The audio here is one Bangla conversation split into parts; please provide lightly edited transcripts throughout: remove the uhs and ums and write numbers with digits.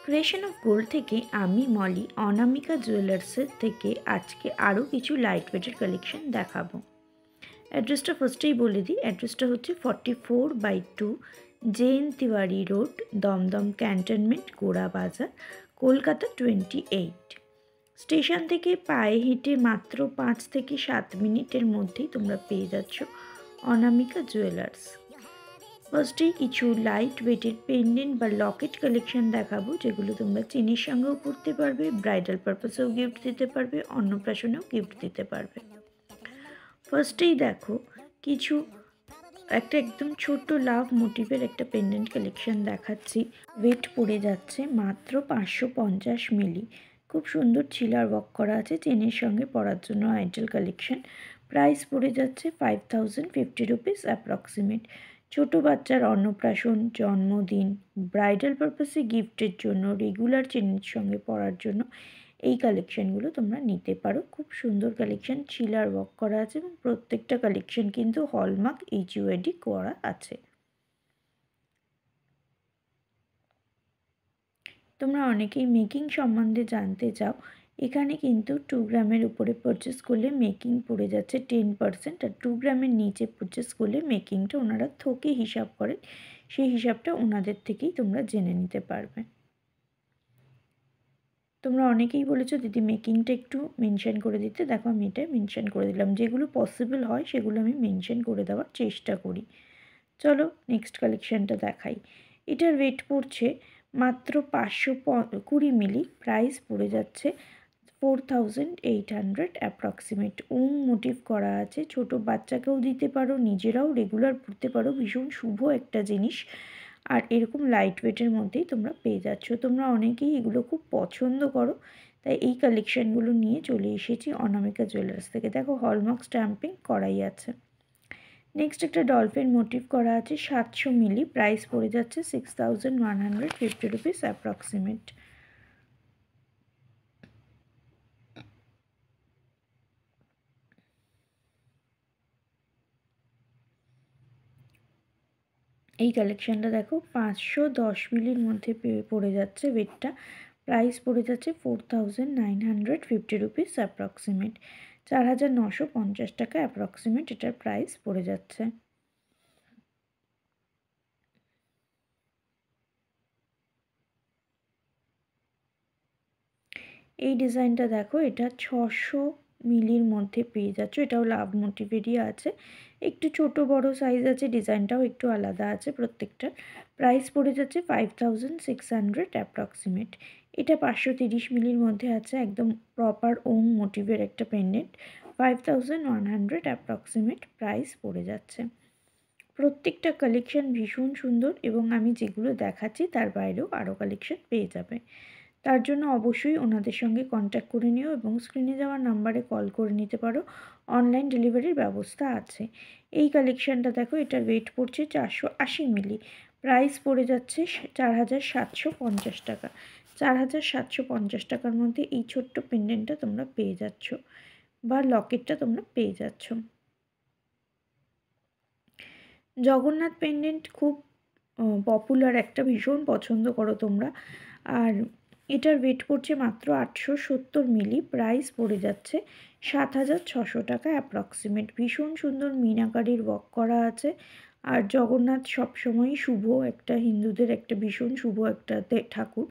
ক্রিয়েশন অফ গোল্ড থেকে আমি মলি অনামিকা জুয়েলার্সের থেকে আজকে আরও কিছু লাইট ওয়েটের কালেকশন দেখাবো। অ্যাড্রেসটা ফার্স্টেই বলে দিই, অ্যাড্রেসটা হচ্ছে 44/2 JN Tiwari road, Dum Dum cantonment, Gora Bazar, Kolkata 28। Station থেকে পায়ে হেঁটে মাত্র 5 থেকে 7 মিনিটের মধ্যেই তোমরা পেয়ে যাচ্ছ অনামিকা জুয়েলার্স। ফার্স্টেই কিছু লাইট ওয়েটের পেন্ডেন্ট বা লকেট কালেকশন দেখাবো, যেগুলো তোমরা চেনের সঙ্গেও পরতে পারবে, ব্রাইডাল পারপাসেও গিফট দিতে পারবে, অন্নপ্রাশনেও গিফট দিতে পারবে। ফার্স্টেই দেখো কিছু একদম ছোট্ট লাভ মোটিভের একটা পেন্ডেন্ট কালেকশন দেখাচ্ছি। ওয়েট পড়ে যাচ্ছে মাত্র 550 মিলি। খুব সুন্দর চিলার ওয়ার্ক করা আছে, চেনের সঙ্গে পরার জন্য আইডল কালেকশন। প্রাইস পড়ে যাচ্ছে 5050 রুপিস অ্যাপ্রক্সিমেট। ছোটো বাচ্চার অন্নপ্রাশন, জন্মদিন, ব্রাইডাল পারপাসে গিফটের জন্য, রেগুলার চেনের সঙ্গে পরার জন্য এই কালেকশানগুলো তোমরা নিতে পারো। খুব সুন্দর কালেকশান, চিলার ওয়ার্ক করা আছে এবং প্রত্যেকটা কালেকশান কিন্তু হলমার্ক HUID করা আছে। তোমরা অনেকেই মেকিং সম্বন্ধে জানতে চাও। এখানে কিন্তু 2 গ্রামের উপরে পারচেস করলে মেকিং পড়ে যাচ্ছে 10%, আর 2 গ্রামের নিচে পারচেস করলে মেকিংটা ওনারা থোকে হিসাব করেন, সেই হিসাবটা ওনাদের থেকেই তোমরা জেনে নিতে পারবে। তোমরা অনেকেই বলেছো দিদি মেকিংটা একটু মেনশন করে দিতে, দেখো আমি এটা মেনশন করে দিলাম। যেগুলো পসিবল হয় সেগুলো আমি মেনশন করে দেওয়ার চেষ্টা করি। চলো নেক্সট কালেকশানটা দেখাই। এটার ওয়েট পড়ছে মাত্র 520 মিলি। প্রাইস পড়ে যাচ্ছে 4800 অ্যাপ্রক্সিমেট। মোটিভ করা আছে, ছোট বাচ্চাকেও দিতে পারো, নিজেরাও রেগুলার পরতে পারো, ভীষণ শুভ একটা জিনিস। আর এরকম লাইট ওয়েটের মধ্যেই তোমরা পেয়ে যাচ্ছ। তোমরা অনেকেই এগুলো খুব পছন্দ করো, তাই এই কালেকশানগুলো নিয়ে চলে এসেছি অনামিকা জুয়েলার্স থেকে। দেখো হলমার্ক স্ট্যাম্পিং করাই আছে। নেক্সট একটা ডলফিন মোটিভ করা আছে 700 মিলি। প্রাইস পড়ে যাচ্ছে 6150 রুপিস অ্যাপ্রক্সিমেট। এই কালেকশানটা দেখো 510 মিলির মধ্যে পড়ে যাচ্ছে ওয়েটটা। প্রাইস পড়ে যাচ্ছে 4950 রুপিস অ্যাপ্রক্সিমেট। 4950 টাকা অ্যাপ্রক্সিমেট এটার প্রাইস পড়ে যাচ্ছে। এই ডিজাইনটা দেখো, এটা 600 মিলির মধ্যে পেয়ে যাচ্ছ। এটাও লাভ মোটিভেরই আছে, একটু ছোট বড় সাইজ আছে, ডিজাইনটাও একটু আলাদা আছে প্রত্যেকটার। প্রাইস পড়ে যাচ্ছে 5600 অ্যাপ্রক্সিমেট। এটা 530 মিলির মধ্যে আছে, একদম প্রপার মোটিভের একটা পেন্ডেন্ট। 5100 অ্যাপ্রক্সিমেট প্রাইস পড়ে যাচ্ছে। প্রত্যেকটা কালেকশন ভীষণ সুন্দর এবং আমি যেগুলো দেখাচ্ছি তার বাইরেও আরও কালেকশন পেয়ে যাবে। তার জন্য অবশ্যই ওনাদের সঙ্গে কন্ট্যাক্ট করে নিও এবং স্ক্রিনে যাওয়া নাম্বারে কল করে নিতে পারো। অনলাইন ডেলিভারির ব্যবস্থা আছে। এই কালেকশানটা দেখো, এটার ওয়েট পড়ছে 480 মিলি। প্রাইস পড়ে যাচ্ছে 4750 টাকা। 4750 টাকার মধ্যে এই ছোট্ট পেন্ডেন্টটা তোমরা পেয়ে যাচ্ছ বা লকেটটা তোমরা পেয়ে যাচ্ছ। জগন্নাথ পেন্ডেন্ট খুব পপুলার একটা, ভীষণ পছন্দ করো তোমরা। আর এটার ওয়েট পড়ছে মাত্র 870 মিলি। প্রাইস পড়ে যাচ্ছে 7600 টাকা অ্যাপ্রক্সিমেট। ভীষণ সুন্দর মিনাকারির ওয়ার্ক করা আছে। আর জগন্নাথ সবসময়ই শুভ একটা, হিন্দুদের একটা ভীষণ শুভ একটা ঠাকুর।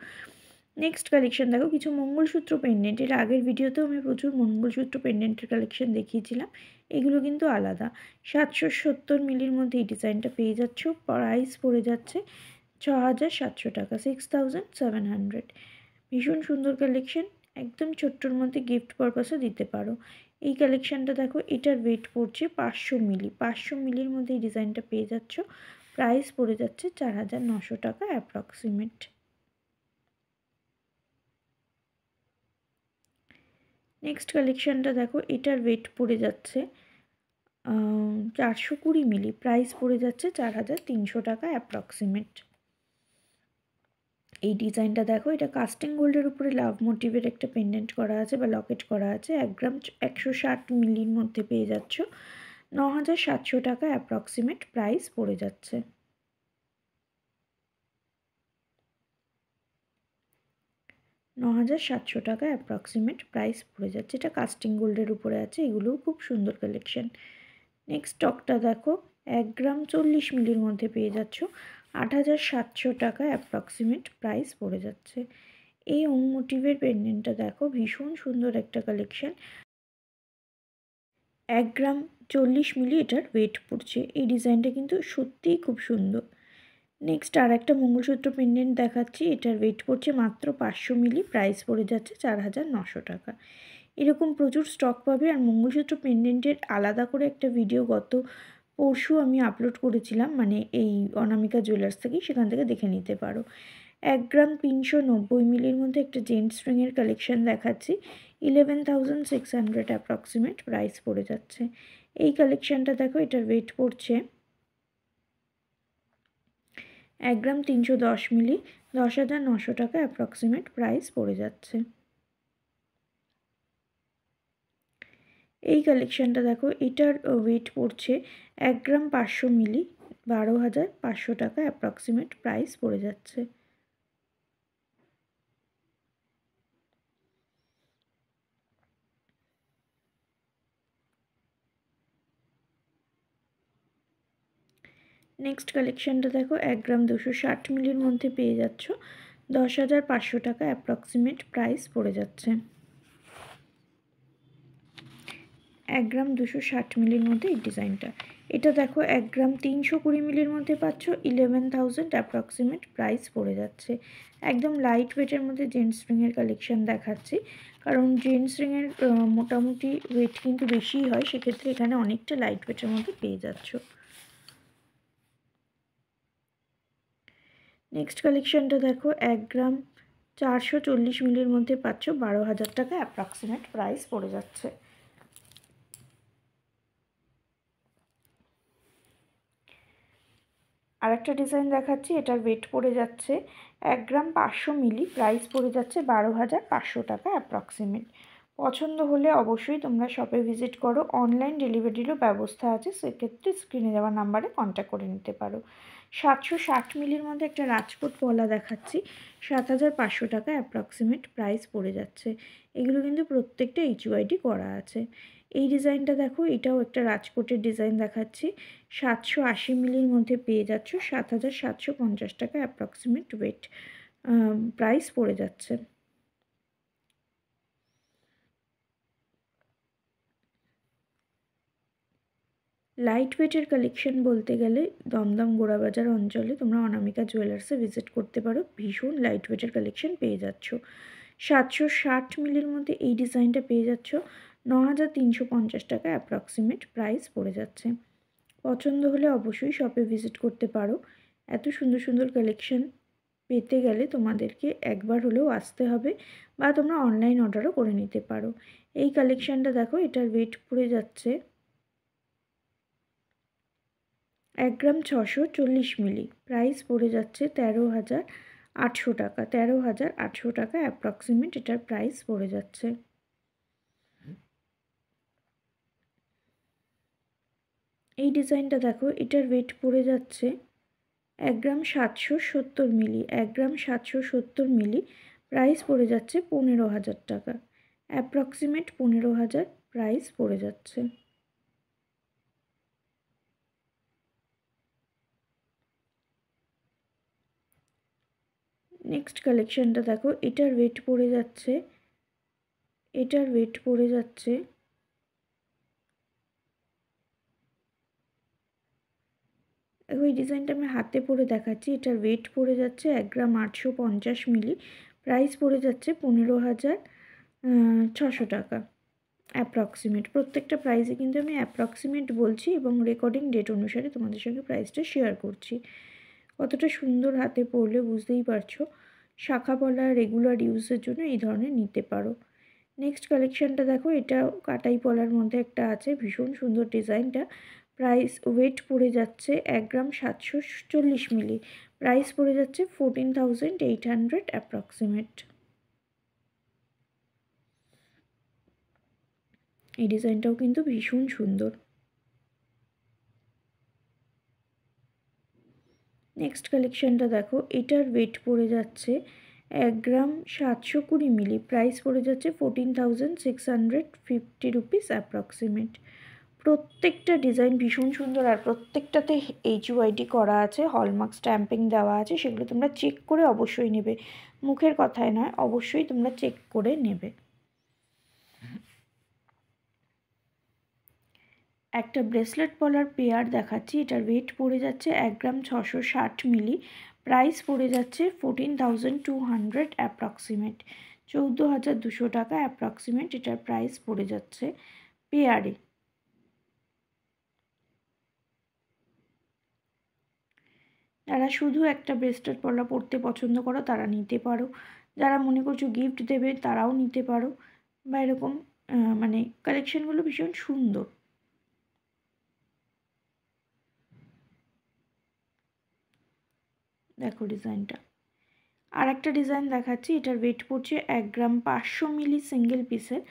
নেক্সট কালেকশন দেখো, কিছু মঙ্গলসূত্র পেন্ডেন্ট। এর আগের ভিডিওতেও আমি প্রচুর মঙ্গলসূত্র পেন্ডেন্টের কালেকশন দেখিয়েছিলাম, এগুলো কিন্তু আলাদা। 770 মিলির মধ্যে এই ডিজাইনটা পেয়ে যাচ্ছ। প্রাইস পড়ে যাচ্ছে 6700 টাকা, 6700। ভীষণ সুন্দর কালেকশন, একদম ছোট্টর মধ্যে গিফট পারপাসও দিতে পারো। এই কালেকশানটা দেখো, এটার ওয়েট পড়ছে 500 মিলি। 500 মিলির মধ্যে এই ডিজাইনটা পেয়ে যাচ্ছ। প্রাইস পড়ে যাচ্ছে 4900 টাকা অ্যাপ্রক্সিমেট। নেক্সট কালেকশানটা দেখো, এটার ওয়েট পড়ে যাচ্ছে 420 মিলি। প্রাইস পড়ে যাচ্ছে 4300 টাকা অ্যাপ্রক্সিমেট। এই ডিজাইনটা দেখো, এটা কাস্টিং গোল্ডের উপরে লাভ মোটিভের একটা পেন্ডেন্ট করা আছে বা লকেট করা আছে। 1 গ্রাম 160 মিলির মধ্যে পেয়ে যাচ্ছ। 9700 টাকা অ্যাপ্রক্সিমেট প্রাইস পড়ে যাচ্ছে। 9,700 টাকা অ্যাপ্রক্সিমেট প্রাইস পড়ে যাচ্ছে। এটা কাস্টিং গোল্ডের উপরে আছে, এগুলোও খুব সুন্দর কালেকশন। নেক্সট স্টকটা দেখো, 1 গ্রাম 40 মিলির মধ্যে পেয়ে যাচ্ছ, 8,700 টাকা অ্যাপ্রক্সিমেট প্রাইস পড়ে যাচ্ছে। এই ওম মোটিভের পেন্ডেন্টটা দেখো, ভীষণ সুন্দর একটা কালেকশন। 1 গ্রাম 40 মিলি এটার ওয়েট পড়ছে। এই ডিজাইনটা কিন্তু সত্যিই খুব সুন্দর। নেক্সট আর একটা মঙ্গলসূত্র পেন্ডেন্ট দেখাচ্ছি, এটার ওয়েট পড়ছে মাত্র 500 মিলি, প্রাইস পড়ে যাচ্ছে 4,900 টাকা। এরকম প্রচুর স্টক পাবে। আর মঙ্গলসূত্র পেন্ডেন্টের আলাদা করে একটা ভিডিও গত পরশু আমি আপলোড করেছিলাম, মানে এই অনামিকা জুয়েলার্স থেকেই, সেখান থেকে দেখে নিতে পারো। 1 গ্রাম 390 মিলির মধ্যে একটা জেন্টস রিংয়ের কালেকশন দেখাচ্ছি, 11,600 অ্যাপ্রক্সিমেট প্রাইস পড়ে যাচ্ছে। এই কালেকশানটা দেখো, এটার ওয়েট পড়ছে 1 গ্রাম 310 মিলি, 10,900 টাকা অ্যাপ্রক্সিমেট প্রাইস পড়ে যাচ্ছে। এই কালেকশানটা দেখো, এটার ওয়েট পড়ছে 1 গ্রাম 500 মিলি, 12,500 টাকা অ্যাপ্রক্সিমেট প্রাইস পড়ে যাচ্ছে। নেক্সট কালেকশানটা দেখো, 1 গ্রাম 260 মিলির মধ্যে পেয়ে যাচ্ছ, 10,500 টাকা অ্যাপ্রক্সিমেট প্রাইস পড়ে যাচ্ছে। 1 গ্রাম 260 মিলির মধ্যে এই ডিজাইনটা। এটা দেখো, 1 গ্রাম 320 মিলির মধ্যে পাচ্ছ, 11,000 অ্যাপ্রক্সিমেট প্রাইস পড়ে যাচ্ছে। একদম লাইট ওয়েটের মধ্যে জেন্টস রিংয়ের কালেকশান দেখাচ্ছি, কারণ জেন্টস রিংয়ের মোটামুটি ওয়েট কিন্তু বেশিই হয়, সেক্ষেত্রে এখানে অনেকটা লাইট ওয়েটের মধ্যে পেয়ে যাচ্ছ। নেক্সট কালেকশানটা দেখো, 1 গ্রাম 440 মিলির মধ্যে পাচ্ছ, 12,000 টাকা অ্যাপ্রক্সিমেট প্রাইস পড়ে যাচ্ছে। আরেকটা ডিজাইন দেখাচ্ছি, এটার ওয়েট পড়ে যাচ্ছে 1 গ্রাম 500 মিলি, প্রাইস পড়ে যাচ্ছে 12,500 টাকা অ্যাপ্রক্সিমেট। পছন্দ হলে অবশ্যই তোমরা শপে ভিজিট করো, অনলাইন ডেলিভারিরও ব্যবস্থা আছে, সেক্ষেত্রে স্ক্রিনে দেওয়া নাম্বারে কন্ট্যাক্ট করে নিতে পারো। 760 মিলির মধ্যে একটা রাজকোট পলা দেখাচ্ছি, 7,500 টাকা অ্যাপ্রক্সিমেট প্রাইস পড়ে যাচ্ছে। এগুলো কিন্তু প্রত্যেকটা HYD করা আছে। এই ডিজাইনটা দেখো, এটাও একটা রাজকোটের ডিজাইন দেখাচ্ছি, 780 মিলির মধ্যে পেয়ে যাচ্ছ, 7,750 টাকা অ্যাপ্রক্সিমেট ওয়েট প্রাইস পড়ে যাচ্ছে। লাইট ওয়েটের কালেকশন বলতে গেলে দমদম গোড়াবাজার অঞ্চলে তোমরা অনামিকা জুয়েলার্সে ভিজিট করতে পারো, ভীষণ লাইট ওয়েটের কালেকশন পেয়ে যাচ্ছ। 760 মিলির মধ্যে এই ডিজাইনটা পেয়ে যাচ্ছ, 9,350 টাকা অ্যাপ্রক্সিমেট প্রাইস পড়ে যাচ্ছে। পছন্দ হলে অবশ্যই শপে ভিজিট করতে পারো। এত সুন্দর সুন্দর কালেকশন পেতে গেলে তোমাদেরকে একবার হলেও আসতে হবে, বা তোমরা অনলাইন অর্ডারও করে নিতে পারো। এই কালেকশানটা দেখো, এটার ওয়েট পড়ে যাচ্ছে 1 গ্রাম 640 মিলি, প্রাইস পড়ে যাচ্ছে 13,800 টাকা, 13,800 টাকা অ্যাপ্রক্সিমেট এটার প্রাইস পড়ে যাচ্ছে। এই ডিজাইনটা দেখো, এটার ওয়েট পড়ে যাচ্ছে 1 গ্রাম 770 মিলি, 1 গ্রাম 770 মিলি, প্রাইস পড়ে যাচ্ছে 15,000 টাকা, অ্যাপ্রক্সিমেট 15,000 প্রাইস পড়ে যাচ্ছে। নেক্সট কালেকশানটা দেখো, এটার ওয়েট পড়ে যাচ্ছে, এটার ওয়েট পড়ে যাচ্ছে ওই ডিজাইনটা আমি হাতে পরে দেখাচ্ছি, এটার ওয়েট পড়ে যাচ্ছে 1 গ্রাম 850 মিলি, প্রাইস পড়ে যাচ্ছে 15,600 টাকা অ্যাপ্রক্সিমেট। প্রত্যেকটা প্রাইসে কিন্তু আমি অ্যাপ্রক্সিমেট বলছি এবং রেকর্ডিং ডেট অনুসারে তোমাদের সঙ্গে প্রাইসটা শেয়ার করছি। কতটা সুন্দর হাতে পরলে বুঝতেই পারছো। শাখা পলা রেগুলার ইউজের জন্য এই ধরনের নিতে পারো। নেক্সট কালেকশানটা দেখো, এটা কাটাই পলার মধ্যে একটা আছে, ভীষণ সুন্দর ডিজাইনটা। প্রাইস ওয়েট পড়ে যাচ্ছে 1 গ্রাম 740 মিলি, প্রাইস পড়ে যাচ্ছে 14,800 অ্যাপ্রক্সিমেট। এই ডিজাইনটাও কিন্তু ভীষণ সুন্দর। নেক্সট কালেকশানটা দেখো, এটার ওয়েট পড়ে যাচ্ছে 1 গ্রাম 720 মিলি, প্রাইস পড়ে যাচ্ছে 14,650 রুপিস অ্যাপ্রক্সিমেট। প্রত্যেকটা ডিজাইন ভীষণ সুন্দর আর প্রত্যেকটাতে HUID করা আছে, হলমার্ক স্ট্যাম্পিং দেওয়া আছে, সেগুলো তোমরা চেক করে অবশ্যই নেবে, মুখের কথায় নয়, অবশ্যই তোমরা চেক করে নেবে। একটা ব্রেসলেট পলার পেয়ার দেখাচ্ছি, এটার ওয়েট পড়ে যাচ্ছে 1 গ্রাম 660 মিলি, প্রাইস পড়ে যাচ্ছে 14,200 অ্যাপ্রক্সিমেট, 14,200 টাকা অ্যাপ্রক্সিমেট এটার প্রাইস পড়ে যাচ্ছে পেয়ারে। যারা শুধু একটা ব্রেসলেট পলা পরতে পছন্দ করো তারা নিতে পারো, যারা মনে করছো গিফট দেবে তারাও নিতে পারো, বা এরকম মানে কালেকশনগুলো ভীষণ সুন্দর। দেখো ডিজাইনটা। আর একটা ডিজাইন দেখাচ্ছি, এটার ওয়েট পড়ছে 1 গ্রাম 500 মিলি সিঙ্গেল পিসের,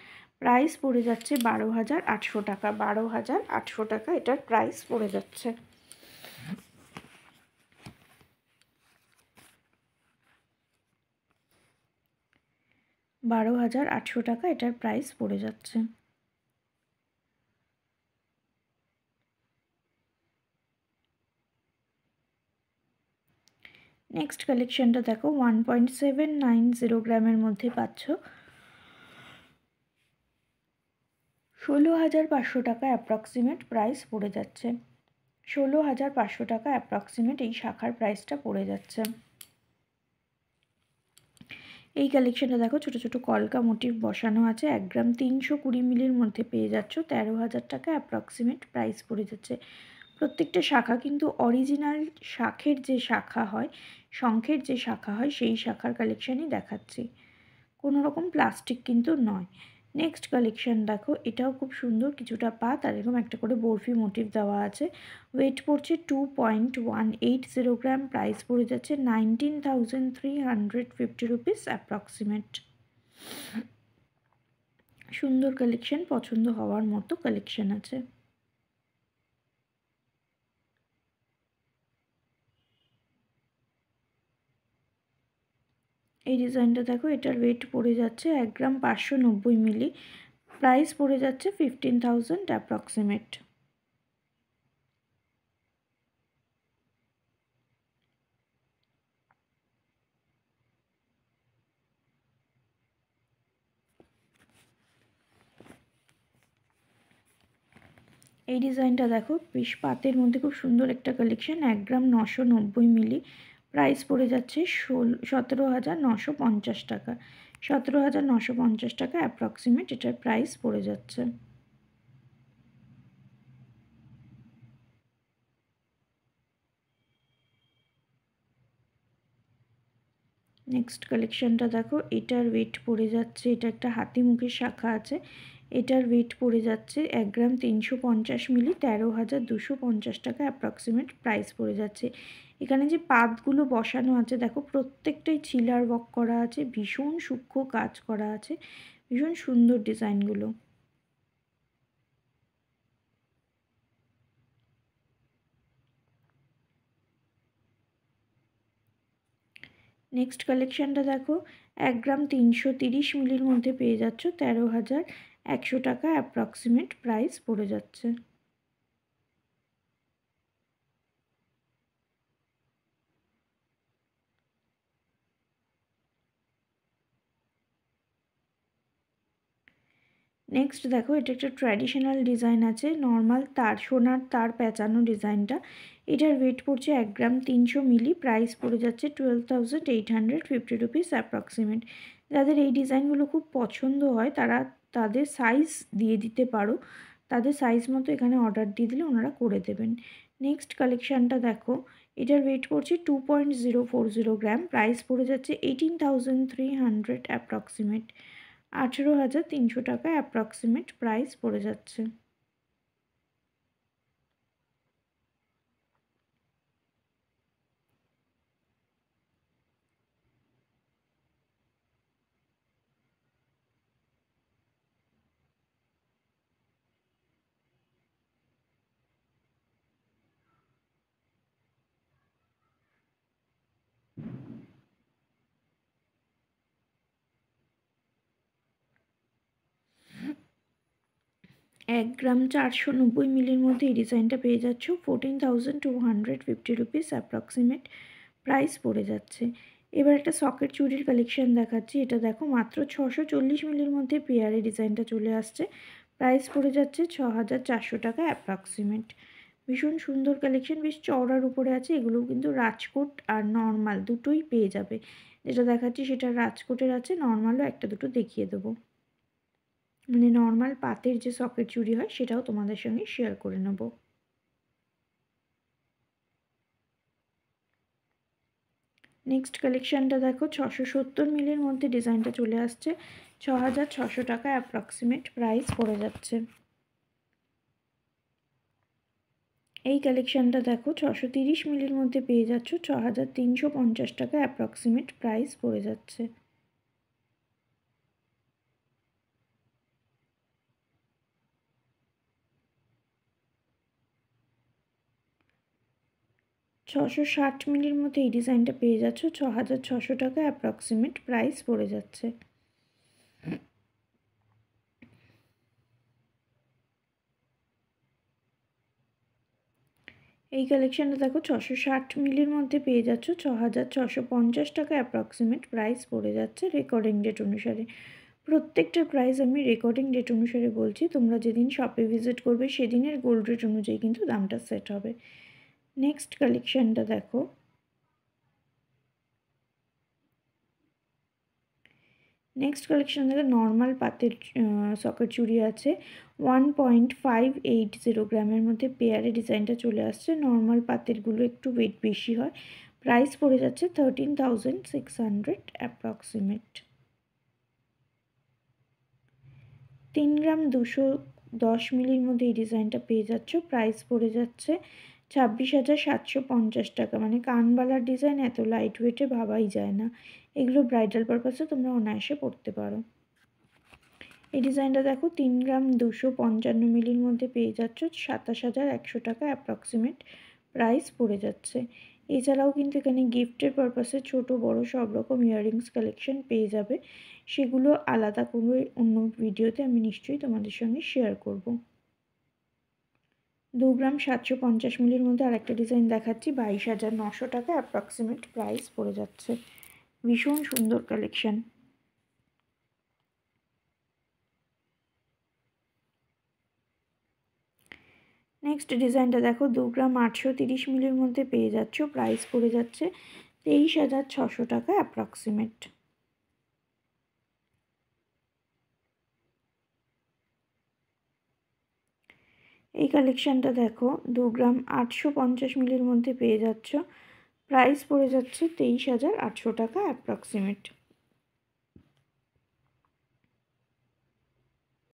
প্রাইস পড়ে যাচ্ছে 12,800 টাকা, 12,800 টাকা এটার প্রাইস পড়ে যাচ্ছে। $12,800 টাকা এটার প্রাইস পড়ে যাচ্ছে। নেক্সট কালেকশনটা দেখো, 1.790 গ্রামের মধ্যে পাচ্ছ, 16,500 টাকা অ্যাপ্রক্সিমেট প্রাইস পড়ে যাচ্ছে, 16,500 টাকা অ্যাপ্রক্সিমেট এই শাখার প্রাইসটা পড়ে যাচ্ছে। এই কালেকশনটা দেখো, ছোট ছোট কলকা মোটিভ বসানো আছে, 1 গ্রাম 320 মিলির মধ্যে পেয়ে যাচ্ছ, 13,000 টাকা অ্যাপ্রক্সিমেট প্রাইস পড়ে যাচ্ছে। প্রত্যেকটা শাখা কিন্তু অরিজিনাল শাখের যে শাখা হয়, শঙ্খের যে শাখা হয় সেই শাখার কালেকশানই দেখাচ্ছি, কোনো রকম প্লাস্টিক কিন্তু নয়। নেক্সট কালেকশান দেখো, এটাও খুব সুন্দর, কিছুটা পাত আর এরকম একটা করে বরফি মোটিভ দেওয়া আছে, ওয়েট পড়ছে 2.180 গ্রাম, প্রাইস পড়ে যাচ্ছে 19,350 রুপিস অ্যাপ্রক্সিমেট। সুন্দর কালেকশন, পছন্দ হওয়ার মতো কালেকশন আছে। এই ডিজাইনটা দেখো, এটার ওয়েট পড়ে যাচ্ছে 1 গ্রাম 590 মিলি, প্রাইস পড়ে যাচ্ছে 15,000 অ্যাপ্রক্সিমেট। এই ডিজাইনটা দেখো, বেশ পাতের মধ্যে খুব সুন্দর একটা কালেকশন, 1 গ্রাম 990 মিলি, প্রাইস পড়ে যাচ্ছে 17,950 টাকা, 17,950 টাকা অ্যাপ্রক্সিমেট এটার প্রাইস পড়ে যাচ্ছে। নেক্সট কালেকশনটা দেখো, এটার ওয়েট পড়ে যাচ্ছে, এটা একটা হাতি মুখের শাখা আছে, এটার ওয়েট পড়ে যাচ্ছে 1 গ্রাম 350 মিলি, 13,250 টাকা অ্যাপ্রক্সিমেট প্রাইস পড়ে যাচ্ছে। এখানে যে পাতগুলো বসানো আছে দেখো, প্রত্যেকটাই ছিলার ওয়ার্ক করা আছে, ভীষণ সূক্ষ্ম কাজ করা আছে, ভীষণ সুন্দর ডিজাইনগুলো। নেক্সট কালেকশানটা দেখো, 1 গ্রাম 330 মিলির মধ্যে পেয়ে যাচ্ছ, 13,100 টাকা অ্যাপ্রক্সিমেট প্রাইস পড়ে যাচ্ছে। নেক্সট দেখো, এটা একটা ট্র্যাডিশনাল ডিজাইন আছে, নর্মাল তার, সোনার তার পেঁচানো ডিজাইনটা, এটার ওয়েট পড়ছে 1 গ্রাম 300 মিলি, প্রাইস পড়ে যাচ্ছে 12,850 রুপিস অ্যাপ্রক্সিমেট। যাদের এই ডিজাইনগুলো খুব পছন্দ হয় তারা তাদের সাইজ দিয়ে দিতে পারো, তাদের সাইজ মতো এখানে অর্ডার দিয়ে দিলে ওনারা করে দেবেন। নেক্সট কালেকশানটা দেখো, এটার ওয়েট পড়ছে 2.040 গ্রাম, প্রাইস পড়ে যাচ্ছে 18,300 অ্যাপ্রক্সিমেট, 18,300 টাকা অ্যাপ্রক্সিমেট প্রাইস পড়ে যাচ্ছে। 1 গ্রাম 490 মিলির মধ্যে এই ডিজাইনটা পেয়ে যাচ্ছ 14,250 রুপিস অ্যাপ্রক্সিমেট প্রাইস পড়ে যাচ্ছে। এবার একটা সকেট চুড়ির কালেকশন দেখাচ্ছি। এটা দেখো মাত্র 640 মিলির মধ্যে পেয়ারে ডিজাইনটা চলে আসছে। প্রাইস পড়ে যাচ্ছে 6,400 টাকা অ্যাপ্রক্সিমেট। ভীষণ সুন্দর কালেকশন, বেশ চওড়ার উপরে আছে। এগুলোও কিন্তু রাজকোট আর নর্মাল দুটোই পেয়ে যাবে। যেটা দেখাচ্ছি সেটা রাজকোটের আছে, নর্মালও একটা দুটো দেখিয়ে দেবো। মানে নর্মাল পাতের যে সকেট চুড়ি হয় সেটাও তোমাদের সঙ্গে শেয়ার করে নেব। নেক্সট কালেকশানটা দেখো 670 মিলির মধ্যে ডিজাইনটা চলে আসছে। 6,600 টাকা অ্যাপ্রক্সিমেট প্রাইস পড়ে যাচ্ছে। এই কালেকশানটা দেখো 630 মিলির মধ্যে পেয়ে যাচ্ছ। 6,350 টাকা অ্যাপ্রক্সিমেট প্রাইস পড়ে যাচ্ছে। 660 মিলির মধ্যে এই ডিজাইনটা পেয়ে যাচ্ছ। 6,600 টাকা অ্যাপ্রক্সিমেট প্রাইস পড়ে যাচ্ছে। এই কালেকশানটা দেখো 660 মিলির মধ্যে পেয়ে যাচ্ছ। 6,650 টাকা অ্যাপ্রক্সিমেট প্রাইস পড়ে যাচ্ছে রেকর্ডিং ডেট অনুসারে। প্রত্যেকটার প্রাইস আমি রেকর্ডিং ডেট অনুসারে বলছি, তোমরা যেদিন শপে ভিজিট করবে সেদিনের গোল্ড রেট অনুযায়ী কিন্তু দামটা সেট হবে। নেক্সট কালেকশানটা দেখো, নেক্সট কালেকশন দেখো নর্মাল পাতের সকেট চুড়ি আছে। 1.580 গ্রামের মধ্যে পেয়ারে ডিজাইনটা চলে আসছে। নর্মাল পাতেরগুলো একটু ওয়েট বেশি হয়। প্রাইস পড়ে যাচ্ছে 13,600 অ্যাপ্রক্সিমেট। 3 গ্রাম 210 মিলির মধ্যে এই ডিজাইনটা পেয়ে যাচ্ছ। প্রাইস পড়ে যাচ্ছে 26,750 টাকা। মানে কানবালার ডিজাইন এত লাইট ওয়েটে ভাবাই যায় না। এগুলো ব্রাইডাল পারপাসে তোমরা অনায়াসে পরতে পারো। এই ডিজাইনটা দেখো 3 গ্রাম 255 মিলির মধ্যে পেয়ে যাচ্ছ। 27,100 টাকা অ্যাপ্রক্সিমেট প্রাইস পড়ে যাচ্ছে। এছাড়াও কিন্তু এখানে গিফটের পারপাসে ছোট বড় সব রকম ইয়াররিংস কালেকশন পেয়ে যাবে। সেগুলো আলাদা করে অন্য ভিডিওতে আমি নিশ্চয়ই তোমাদের সঙ্গে শেয়ার করব। 2 গ্রাম 750 মিলির মধ্যে আরেকটা ডিজাইন দেখাচ্ছি। 22,900 টাকা অ্যাপ্রক্সিমেট প্রাইস পড়ে যাচ্ছে। ভীষণ সুন্দর কালেকশন। নেক্সট ডিজাইনটা দেখো 2 গ্রাম 830 মিলির মধ্যে পেয়ে যাচ্ছ। প্রাইস পড়ে যাচ্ছে 23,600 টাকা অ্যাপ্রক্সিমেট। এই কালেকশানটা দেখো 2 গ্রাম 850 মিলির মধ্যে পেয়ে যাচ্ছ। প্রাইস পড়ে যাচ্ছে 23,800 টাকা অ্যাপ্রক্সিমেট।